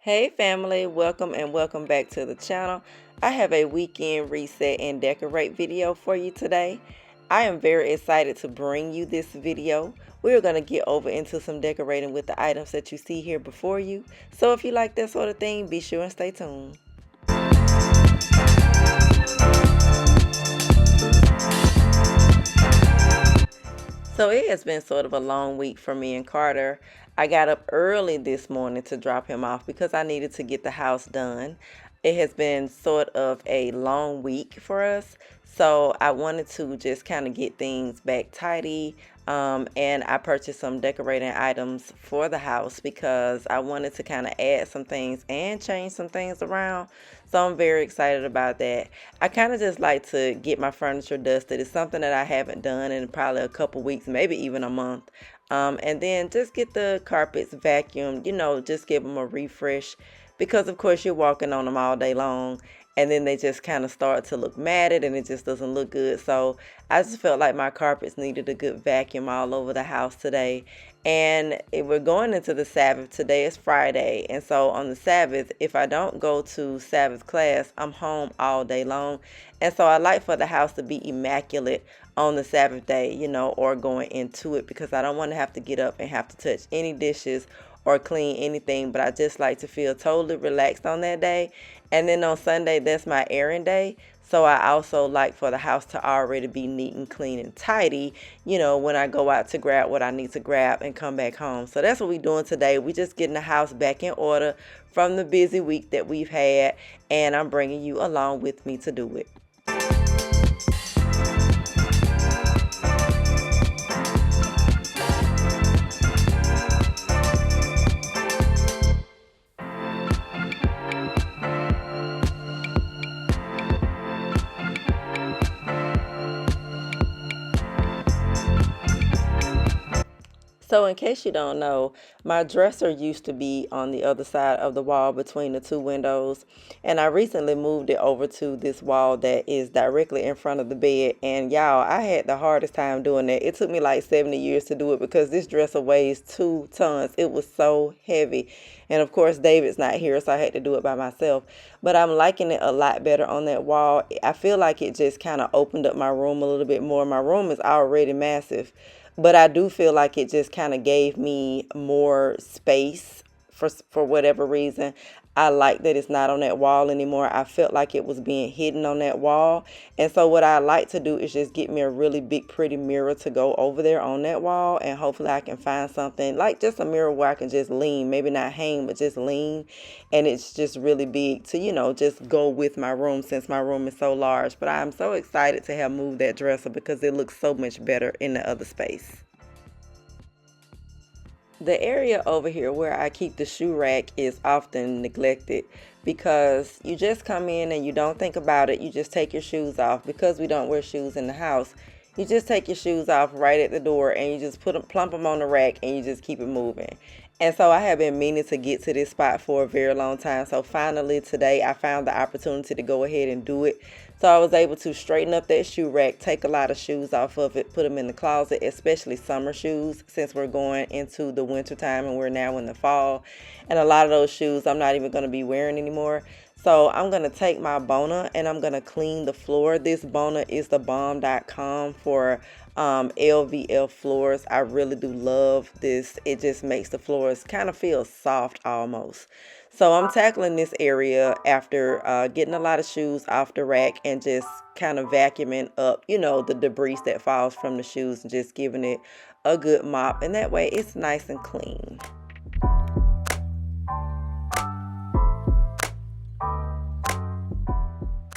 Hey family, welcome and welcome back to the channel. I have a weekend reset and decorate video for you today. I am very excited to bring you this video. We're going to get over into some decorating with the items that you see here before you. So if you like that sort of thing, be sure and stay tuned. So it has been sort of a long week for me and Carter. I got up early this morning to drop him off because I needed to get the house done. It has been sort of a long week for us, so I wanted to just kind of get things back tidy. And I purchased some decorating items for the house because I wanted to kind of add some things and change some things around. So I'm very excited about that. I kind of just like to get my furniture dusted. It's something that I haven't done in probably a couple weeks, maybe even a month. And then just get the carpets vacuumed, just give them a refresh because of course you're walking on them all day long and then they just kind of start to look matted and it just doesn't look good. So I just felt like my carpets needed a good vacuum all over the house today. And we're going into the Sabbath. Today is Friday, and so on the Sabbath, if I don't go to Sabbath class, I'm home all day long. And so I like for the house to be immaculate on the Sabbath day, or going into it, because I don't want to have to get up and have to touch any dishes or clean anything, but I just like to feel totally relaxed on that day. And then on Sunday, that's my errand day. So I also like for the house to already be neat and clean and tidy, when I go out to grab what I need to grab and come back home. So that's what we're doing today. We're just getting the house back in order from the busy week that we've had, and I'm bringing you along with me to do it. So in case you don't know, my dresser used to be on the other side of the wall between the two windows. And I recently moved it over to this wall that is directly in front of the bed. And y'all, I had the hardest time doing that. It took me like 70 years to do it because this dresser weighs 2 tons. It was so heavy. And of course, David's not here, so I had to do it by myself. But I'm liking it a lot better on that wall. I feel like it just kind of opened up my room a little bit more. My room is already massive, but I do feel like it just kind of gave me more space for whatever reason. I like that it's not on that wall anymore. I felt like it was being hidden on that wall. And so what I like to do is just get me a really big, pretty mirror to go over there on that wall. And hopefully I can find something like just a mirror where I can just lean, maybe not hang, but just lean. And it's just really big to, just go with my room since my room is so large. But I'm so excited to have moved that dresser because it looks so much better in the other space. The area over here where I keep the shoe rack is often neglected because you just come in and you don't think about it. You just take your shoes off. Because we don't wear shoes in the house, you just take your shoes off right at the door and you just plump them on the rack and you just keep it moving. And so I have been meaning to get to this spot for a very long time. So finally today I found the opportunity to go ahead and do it. So I was able to straighten up that shoe rack, take a lot of shoes off of it, put them in the closet, especially summer shoes, since we're going into the winter time and we're now in the fall. And a lot of those shoes I'm not even going to be wearing anymore. So I'm going to take my Bona and I'm going to clean the floor. This Bona is the bomb.com for LVL floors. I really do love this. It just makes the floors kind of feel soft almost. So I'm tackling this area after getting a lot of shoes off the rack and just kind of vacuuming up, the debris that falls from the shoes and just giving it a good mop. And that way it's nice and clean.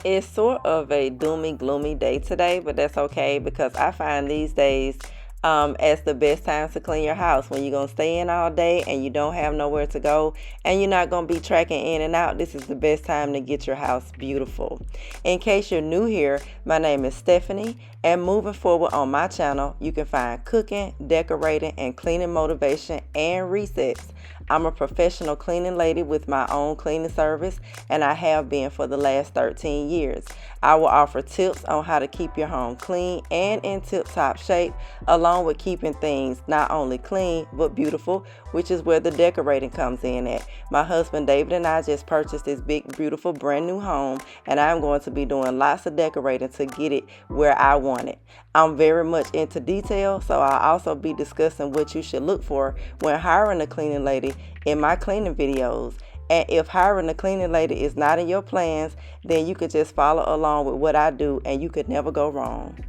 It's sort of a doomy, gloomy day today, but that's okay because I find these days as the best times to clean your house. When you're going to stay in all day and you don't have nowhere to go and you're not going to be trekking in and out, this is the best time to get your house beautiful. In case you're new here, my name is Stephanie, and moving forward on my channel, you can find cooking, decorating, and cleaning motivation and resets. I'm a professional cleaning lady with my own cleaning service, and I have been for the last 13 years. I will offer tips on how to keep your home clean and in tip-top shape, along with keeping things not only clean but beautiful, which is where the decorating comes in at. My husband David and I just purchased this big, beautiful, brand new home, and I'm going to be doing lots of decorating to get it where I want it. I'm very much into detail, so I'll also be discussing what you should look for when hiring a cleaning lady in my cleaning videos. And if hiring a cleaning lady is not in your plans, then you could just follow along with what I do and you could never go wrong.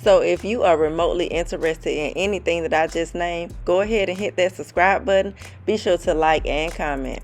So if you are remotely interested in anything that I just named, go ahead and hit that subscribe button. Be sure to like and comment.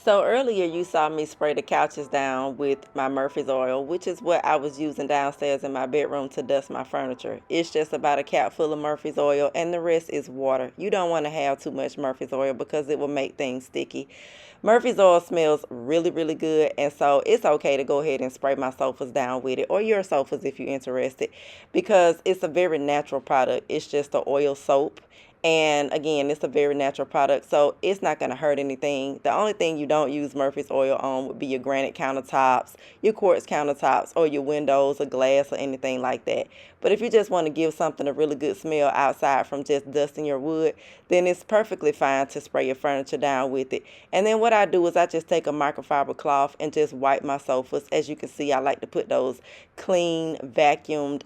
So earlier you saw me spray the couches down with my Murphy's oil, which is what I was using downstairs in my bedroom to dust my furniture. It's just about a cap full of Murphy's oil and the rest is water. You don't want to have too much Murphy's oil because it will make things sticky. Murphy's oil smells really, really good, and so it's okay to go ahead and spray my sofas down with it, or your sofas if you're interested, because it's a very natural product. It's just an oil soap. And again, it's a very natural product, so it's not going to hurt anything. The only thing you don't use Murphy's oil on would be your granite countertops, your quartz countertops, or your windows or glass or anything like that. But if you just want to give something a really good smell outside from just dusting your wood, then it's perfectly fine to spray your furniture down with it. And then what I do is I just take a microfiber cloth and just wipe my sofas. As you can see, I like to put those clean, vacuumed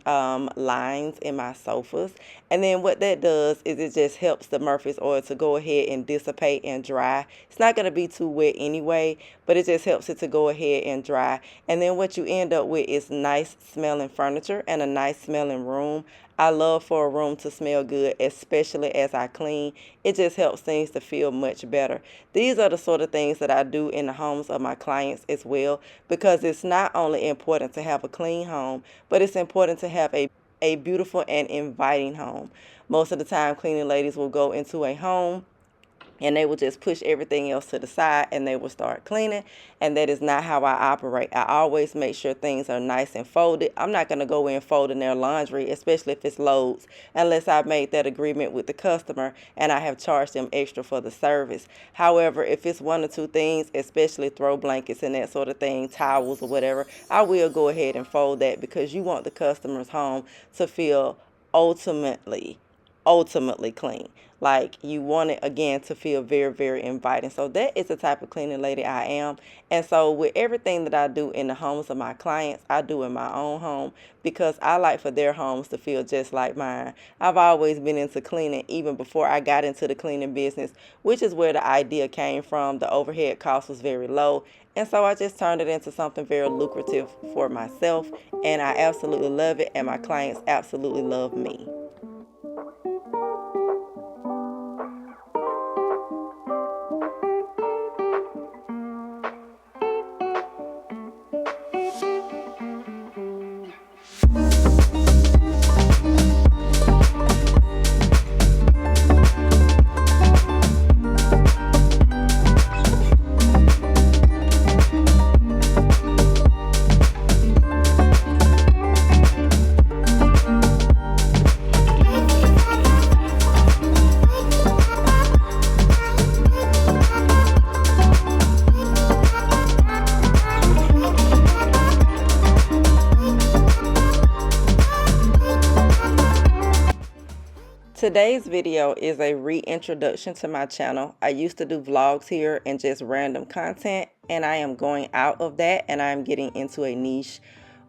lines in my sofas. And then what that does is it just helps the Murphy's oil to go ahead and dissipate and dry. It's not going to be too wet anyway, but it just helps it to go ahead and dry. And then what you end up with is nice smelling furniture and a nice smelling room. I love for a room to smell good, especially as I clean. It just helps things to feel much better. These are the sort of things that I do in the homes of my clients as well, because it's not only important to have a clean home, but it's important to have a beautiful and inviting home. Most of the time, cleaning ladies will go into a home and they will just push everything else to the side and they will start cleaning, and that is not how I operate. I always make sure things are nice and folded. I'm not going to go in folding their laundry, especially if it's loads, unless I've made that agreement with the customer and I have charged them extra for the service. However, if it's one or two things, especially throw blankets and that sort of thing, towels or whatever, I will go ahead and fold that, because you want the customer's home to feel ultimately clean. Like, you want it again to feel very, very inviting. So that is the type of cleaning lady I am. And so with everything that I do in the homes of my clients, I do in my own home, because I like for their homes to feel just like mine. I've always been into cleaning even before I got into the cleaning business, which is where the idea came from. The overhead cost was very low, and so I just turned it into something very lucrative for myself, and I absolutely love it, and my clients absolutely love me. Today's video is a reintroduction to my channel. I used to do vlogs here and just random content, and I am going out of that and I'm getting into a niche,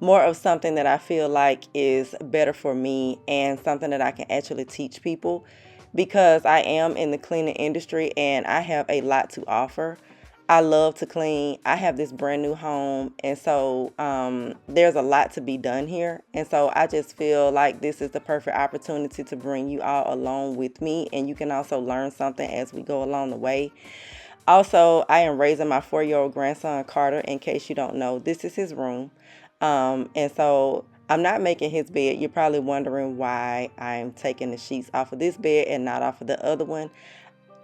more of something that I feel like is better for me and something that I can actually teach people, because I am in the cleaning industry and I have a lot to offer. I love to clean. I have this brand new home, and so there's a lot to be done here. And so I just feel like this is the perfect opportunity to bring you all along with me, and you can also learn something as we go along the way. Also, I am raising my 4-year-old grandson, Carter. In case you don't know, this is his room. And so I'm not making his bed. You're probably wondering why I'm taking the sheets off of this bed and not off of the other one.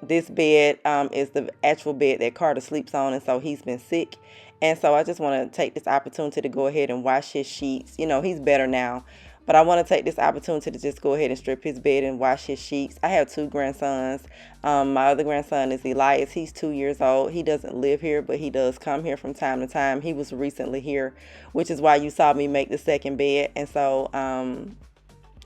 This bed is the actual bed that Carter sleeps on, and so he's been sick. And so I just want to take this opportunity to go ahead and wash his sheets. You know, he's better now, but I want to take this opportunity to just go ahead and strip his bed and wash his sheets. I have two grandsons. My other grandson is Elias. He's 2 years old. He doesn't live here, but he does come here from time to time. He was recently here, which is why you saw me make the second bed.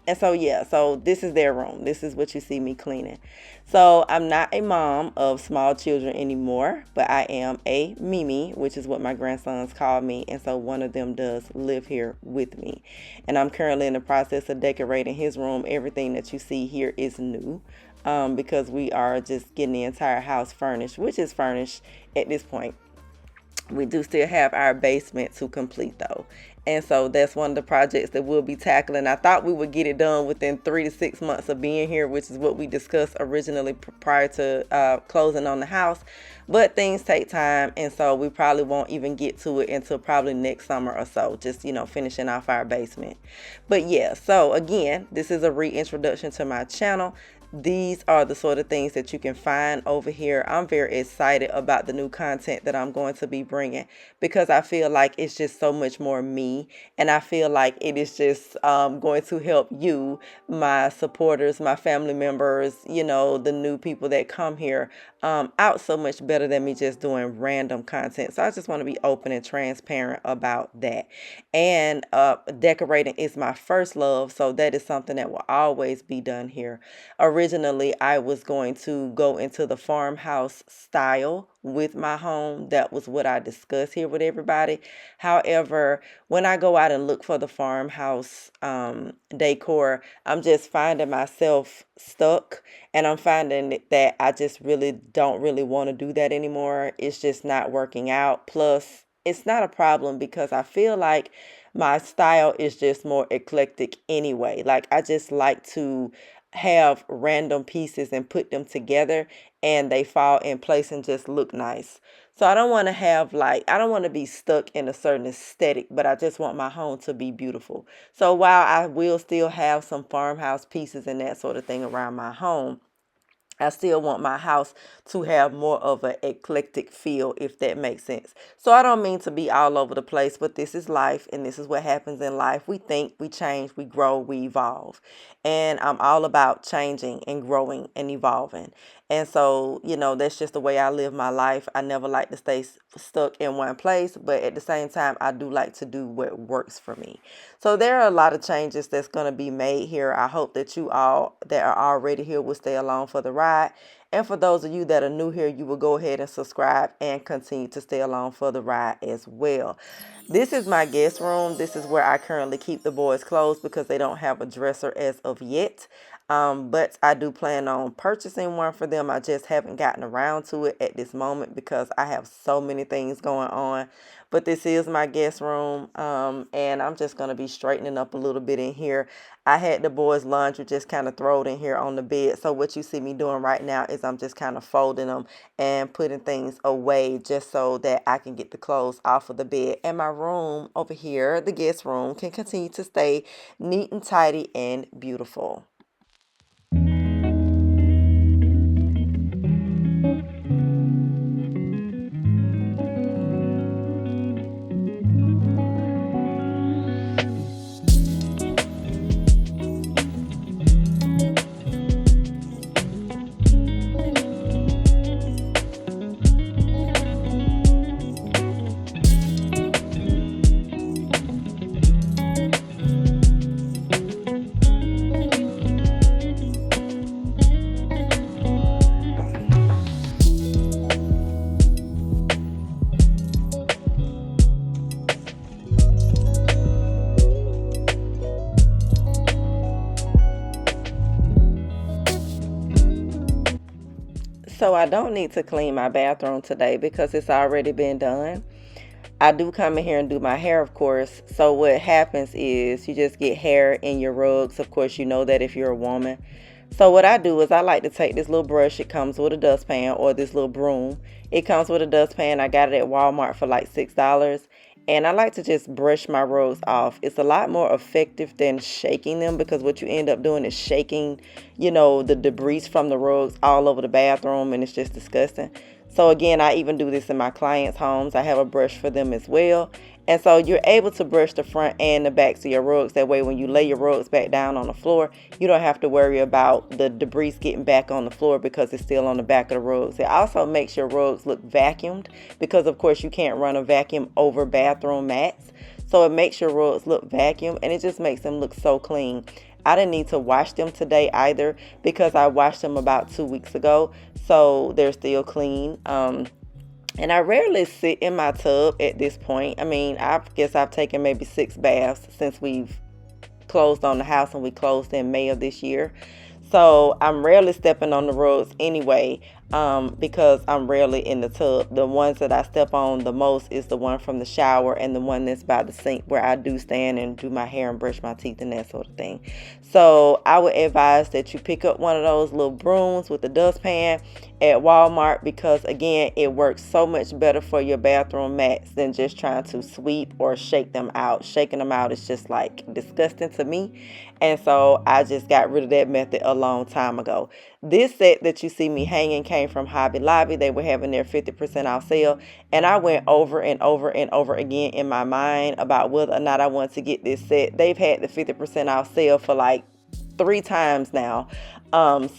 Yeah, so this is their room. This is what you see me cleaning. So I'm not a mom of small children anymore, but I am a Mimi, which is what my grandsons call me. And so one of them does live here with me. And I'm currently in the process of decorating his room. Everything that you see here is new, because we are just getting the entire house furnished, which is furnished at this point. We do still have our basement to complete though. And so that's one of the projects that we'll be tackling. I thought we would get it done within 3 to 6 months of being here, which is what we discussed originally prior to closing on the house. But things take time, and so we probably won't even get to it until probably next summer or so, just, finishing off our basement. But yeah, so again, this is a reintroduction to my channel. These are the sort of things that you can find over here. I'm very excited about the new content that I'm going to be bringing, because I feel like it's just so much more me, and I feel like it is just going to help you, my supporters, my family members, the new people that come here out so much better than me just doing random content. So I just want to be open and transparent about that. And decorating is my first love, so that is something that will always be done here. Originally, I was going to go into the farmhouse style with my home. That was what I discussed here with everybody. However, when I go out and look for the farmhouse decor, I'm just finding myself stuck, and I'm finding that I just don't really want to do that anymore. It's just not working out. Plus, it's not a problem because I feel like my style is just more eclectic anyway. Like, I just like to have random pieces and put them together, and they fall in place and just look nice. So I don't want to I don't want to be stuck in a certain aesthetic, but I just want my home to be beautiful. So while I will still have some farmhouse pieces and that sort of thing around my home, I still want my house to have more of an eclectic feel, if that makes sense. So I don't mean to be all over the place, but this is life, and this is what happens in life. We think, we change, we grow, we evolve. And I'm all about changing and growing and evolving. And so, that's just the way I live my life. I never like to stay stuck in one place, but at the same time, I do like to do what works for me. So there are a lot of changes that's going to be made here. I hope that you all that are already here will stay along for the ride. And for those of you that are new here, you will go ahead and subscribe and continue to stay along for the ride as well. This is my guest room. This is where I currently keep the boys' clothes because they don't have a dresser as of yet. But I do plan on purchasing one for them. I just haven't gotten around to it at this moment because I have so many things going on. But this is my guest room, and I'm just going to be straightening up a little bit in here. I had the boys' laundry just kind of thrown in here on the bed. So what you see me doing right now is I'm just kind of folding them and putting things away just so that I can get the clothes off of the bed. And my room over here, the guest room, can continue to stay neat and tidy and beautiful. So I don't need to clean my bathroom today because it's already been done. I do come in here and do my hair, of course. So what happens is you just get hair in your rugs. Of course, you know that if you're a woman. So what I do is I like to take this little brush. It comes with a dustpan, or this little broom. It comes with a dustpan. I got it at Walmart for like $6. And I like to just brush my rugs off. It's a lot more effective than shaking them, because what you end up doing is shaking, the debris from the rugs all over the bathroom, and it's just disgusting. So again, I even do this in my clients' homes. I have a brush for them as well. And so you're able to brush the front and the backs of your rugs. That way when you lay your rugs back down on the floor, you don't have to worry about the debris getting back on the floor because it's still on the back of the rugs. It also makes your rugs look vacuumed, because of course you can't run a vacuum over bathroom mats. So it makes your rugs look vacuumed, and it just makes them look so clean. I didn't need to wash them today either, because I washed them about 2 weeks ago. So they're still clean. And I rarely sit in my tub at this point. I mean, I guess I've taken maybe 6 baths since we've closed on the house, and we closed in May of this year. So I'm rarely stepping on the rugs anyway, because I'm rarely in the tub. The ones that I step on the most is the one from the shower and the one that's by the sink, where I do stand and do my hair and brush my teeth and that sort of thing. So I would advise that you pick up one of those little brooms with the dustpan at Walmart, because again, it works so much better for your bathroom mats than just trying to sweep or shake them out. Shaking them out is just like disgusting to me. And so I just got rid of that method a long time ago. This set that you see me hanging came from Hobby Lobby. They were having their 50% off sale. And I went over and over and over again in my mind about whether or not I wanted to get this set. They've had the 50% off sale for like 3 times now,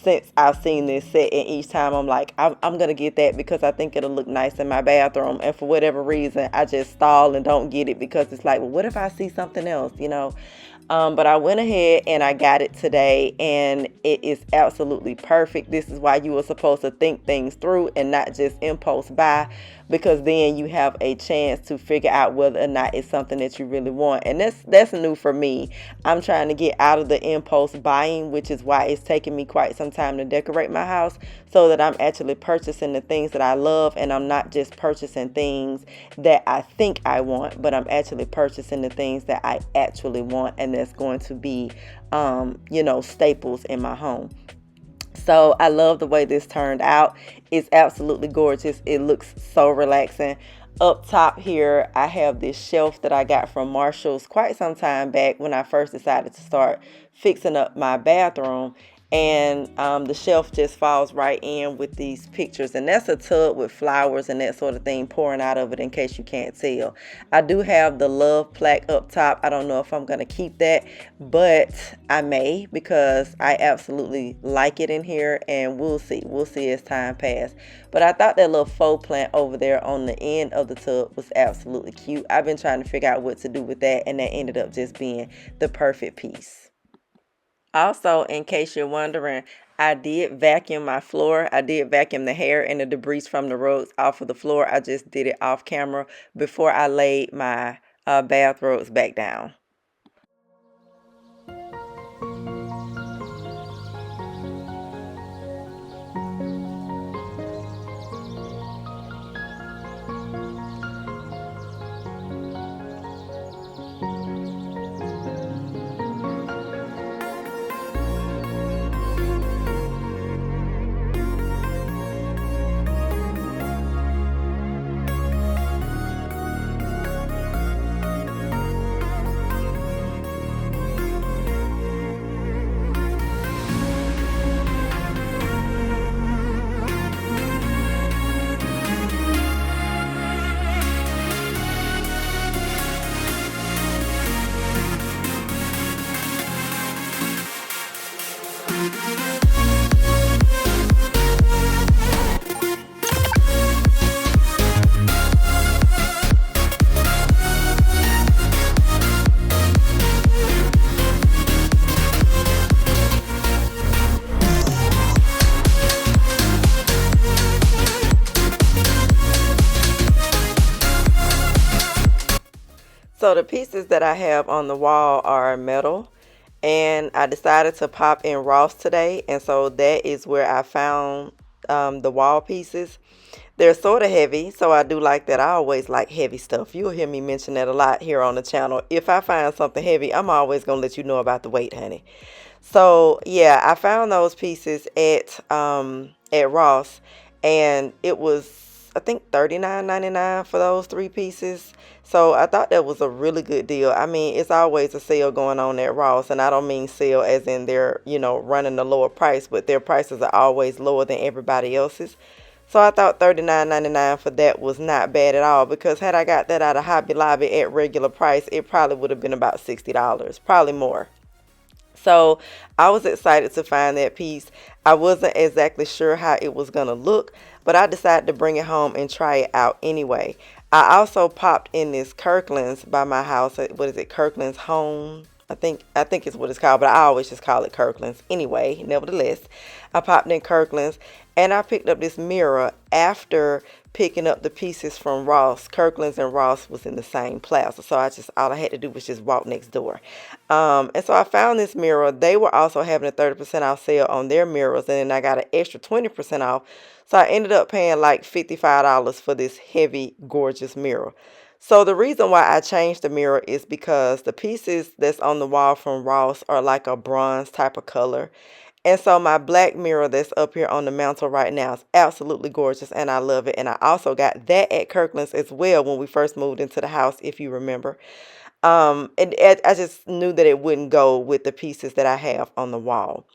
since I've seen this set, and each time I'm like, I'm gonna get that because I think it'll look nice in my bathroom. And for whatever reason, I just stall and don't get it, because it's like, well, what if I see something else, but I went ahead and I got it today, and it is absolutely perfect. This is why you were supposed to think things through and not just impulse buy, because then you have a chance to figure out whether or not it's something that you really want. And that's new for me. I'm trying to get out of the impulse buying, which is why it's taking me quite some time to decorate my house, so that I'm actually purchasing the things that I love, and I'm not just purchasing things that I think I want, but I'm actually purchasing the things that I actually want, and that's going to be staples in my home. So I love the way this turned out. It's absolutely gorgeous. It looks so relaxing. Up top here, I have this shelf that I got from Marshall's quite some time back when I first decided to start fixing up my bathroom. And the shelf just falls right in with these pictures. And that's a tub with flowers and that sort of thing pouring out of it, in case you can't tell. I do have the love plaque up top. I don't know if I'm going to keep that, but I may, because I absolutely like it in here. And we'll see. We'll see as time passes. But I thought that little faux plant over there on the end of the tub was absolutely cute. I've been trying to figure out what to do with that, and that ended up just being the perfect piece. Also, in case you're wondering, I did vacuum my floor. I did vacuum the hair and the debris from the rugs off of the floor. I just did it off camera before I laid my bath rugs back down. So the pieces that I have on the wall are metal, and I decided to pop in Ross today, and so that is where I found the wall pieces. They're sort of heavy, so I do like that. I always like heavy stuff. You'll hear me mention that a lot here on the channel. If I find something heavy, I'm always going to let you know about the weight, honey. So yeah, I found those pieces at Ross, and it was I think $39.99 for those 3 pieces. So I thought that was a really good deal. I mean, it's always a sale going on at Ross, and I don't mean sale as in they're, running the lower price, but their prices are always lower than everybody else's. So I thought $39.99 for that was not bad at all, because had I got that out of Hobby Lobby at regular price, it probably would have been about $60, probably more. So I was excited to find that piece. I wasn't exactly sure how it was going to look, but I decided to bring it home and try it out anyway. I also popped in this Kirkland's by my house. What is it? Kirkland's Home. I think it's what it's called, but I always just call it Kirkland's. Anyway, nevertheless, I popped in Kirkland's and I picked up this mirror after picking up the pieces from Ross. Kirkland's and Ross was in the same plaza, so all I had to do was just walk next door. And so I found this mirror. They were also having a 30% off sale on their mirrors, and then I got an extra 20% off. So I ended up paying like $55 for this heavy, gorgeous mirror. So the reason why I changed the mirror is because the pieces that's on the wall from Ross are like a bronze type of color. And so my black mirror that's up here on the mantle right now is absolutely gorgeous, and I love it. And I also got that at Kirkland's as well when we first moved into the house, if you remember. And I just knew that it wouldn't go with the pieces that I have on the wall.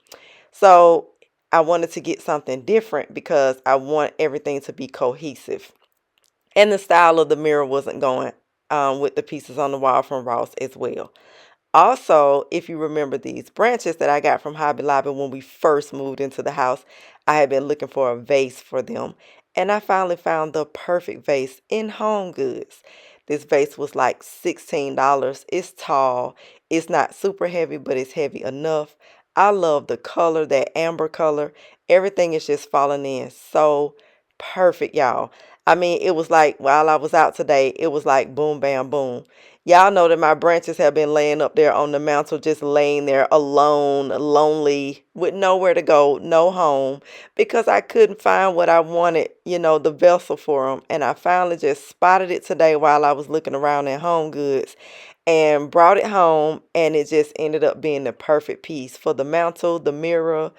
So I wanted to get something different because I want everything to be cohesive. And the style of the mirror wasn't going with the pieces on the wall from Ross as well. Also, if you remember these branches that I got from Hobby Lobby when we first moved into the house, I had been looking for a vase for them. And I finally found the perfect vase in Home Goods. This vase was like $16. It's tall. It's not super heavy, but it's heavy enough. I love the color, that amber color. Everything is just falling in so perfect, y'all. I mean, it was like while I was out today, it was like boom, bam, boom. Y'all know that my branches have been laying up there on the mantle, just laying there alone, lonely, with nowhere to go, no home, because I couldn't find what I wanted, the vessel for them. And I finally just spotted it today while I was looking around at Home Goods and brought it home, and it just ended up being the perfect piece for the mantle, the mirror,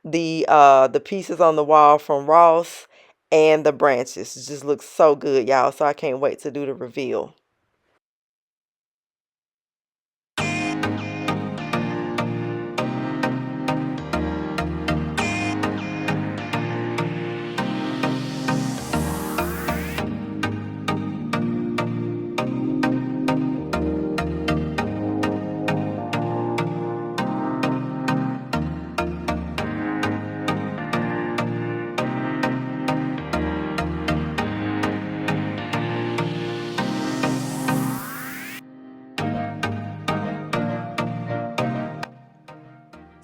the pieces on the wall from Ross, and the branches. It just looks so good, y'all. So I can't wait to do the reveal.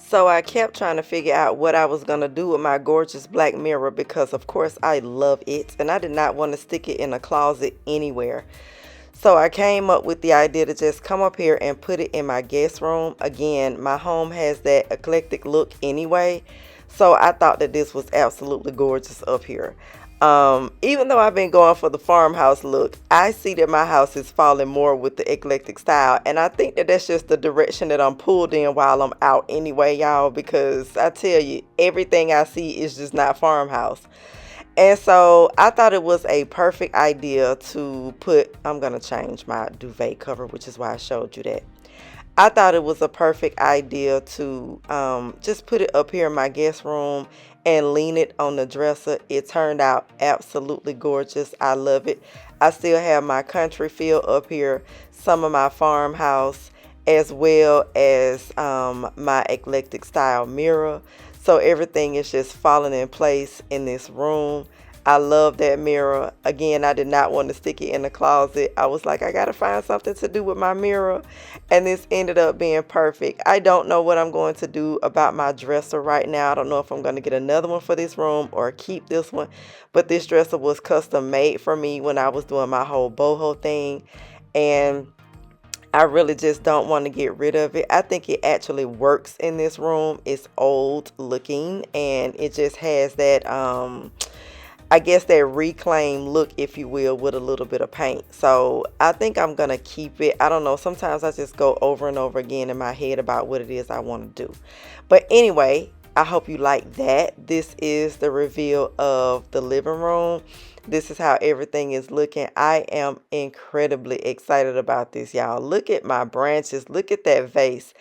So I kept trying to figure out what I was going to do with my gorgeous black mirror, because of course I love it and I did not want to stick it in a closet anywhere. So I came up with the idea to just come up here and put it in my guest room. Again, my home has that eclectic look anyway, so I thought that this was absolutely gorgeous up here. Even though I've been going for the farmhouse look, I see that my house is falling more with the eclectic style, and I think that that's just the direction that I'm pulled in while I'm out anyway, y'all, because I tell you, everything I see is just not farmhouse. And so I thought it was a perfect idea to put, I'm going to change my duvet cover, which is why I showed you that. I thought it was a perfect idea to just put it up here in my guest room and lean it on the dresser. It turned out absolutely gorgeous. I love it. I still have my country feel up here, some of my farmhouse, as well as my eclectic style mirror. So everything is just falling in place in this room. I love that mirror. Again, I did not want to stick it in the closet. I was like, I got to find something to do with my mirror. And this ended up being perfect. I don't know what I'm going to do about my dresser right now. I don't know if I'm going to get another one for this room or keep this one. But this dresser was custom made for me when I was doing my whole boho thing. And I really just don't want to get rid of it. I think it actually works in this room. It's old looking and it just has that I guess that reclaimed look, if you will, with a little bit of paint. So I think I'm gonna keep it. I don't know, sometimes I just go over and over again in my head about what it is I want to do. But anyway, I hope you like that. This is the reveal of the living room. This is how everything is looking. I am incredibly excited about this, y'all. Look at my branches. Look at that vase.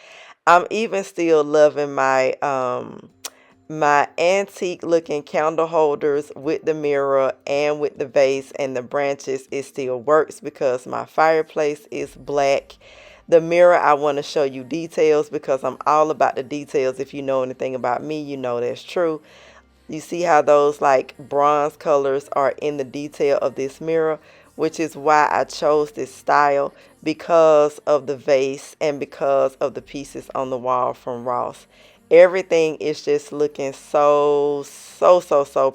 I'm even still loving my antique looking candle holders with the mirror and with the vase and the branches. It still works because my fireplace is black. The mirror, I want to show you details because I'm all about the details. If you know anything about me, you know that's true. You see how those like bronze colors are in the detail of this mirror, which is why I chose this style, because of the vase and because of the pieces on the wall from Ross. Everything is just looking so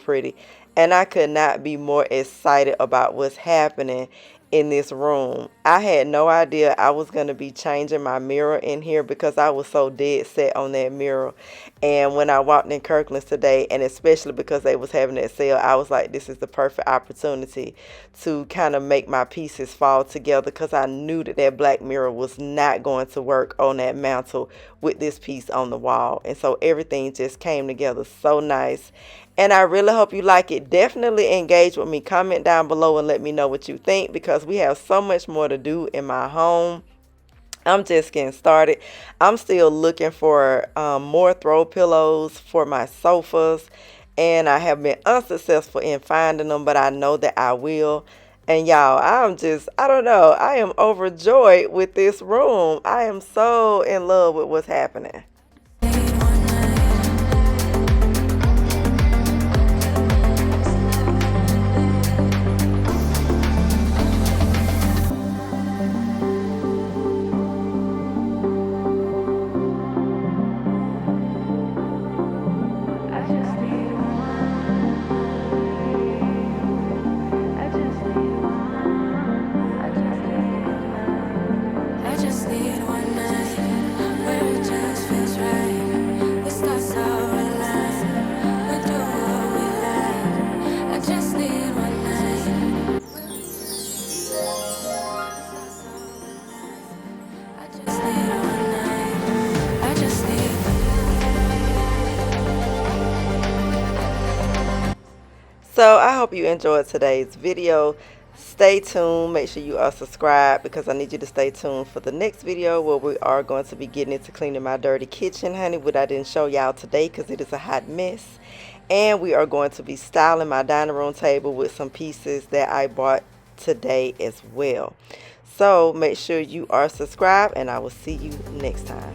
pretty. And I could not be more excited about what's happening in this room. I had no idea I was going to be changing my mirror in here because I was so dead set on that mirror. And when I walked in Kirkland today, and especially because they was having that sale, I was like, this is the perfect opportunity to kind of make my pieces fall together, because I knew that that black mirror was not going to work on that mantle with this piece on the wall. And so everything just came together so nice. And I really hope you like it. Definitely engage with me. Comment down below and let me know what you think, because we have so much more to do in my home. I'm just getting started. I'm still looking for more throw pillows for my sofas. And I have been unsuccessful in finding them, but I know that I will. And y'all, I don't know. I am overjoyed with this room. I am so in love with what's happening. So I hope you enjoyed today's video. Stay tuned. Make sure you are subscribed, because I need you to stay tuned for the next video where we are going to be getting into cleaning my dirty kitchen, honey, what I didn't show y'all today because it is a hot mess. And we are going to be styling my dining room table with some pieces that I bought today as well. So make sure you are subscribed, and I will see you next time.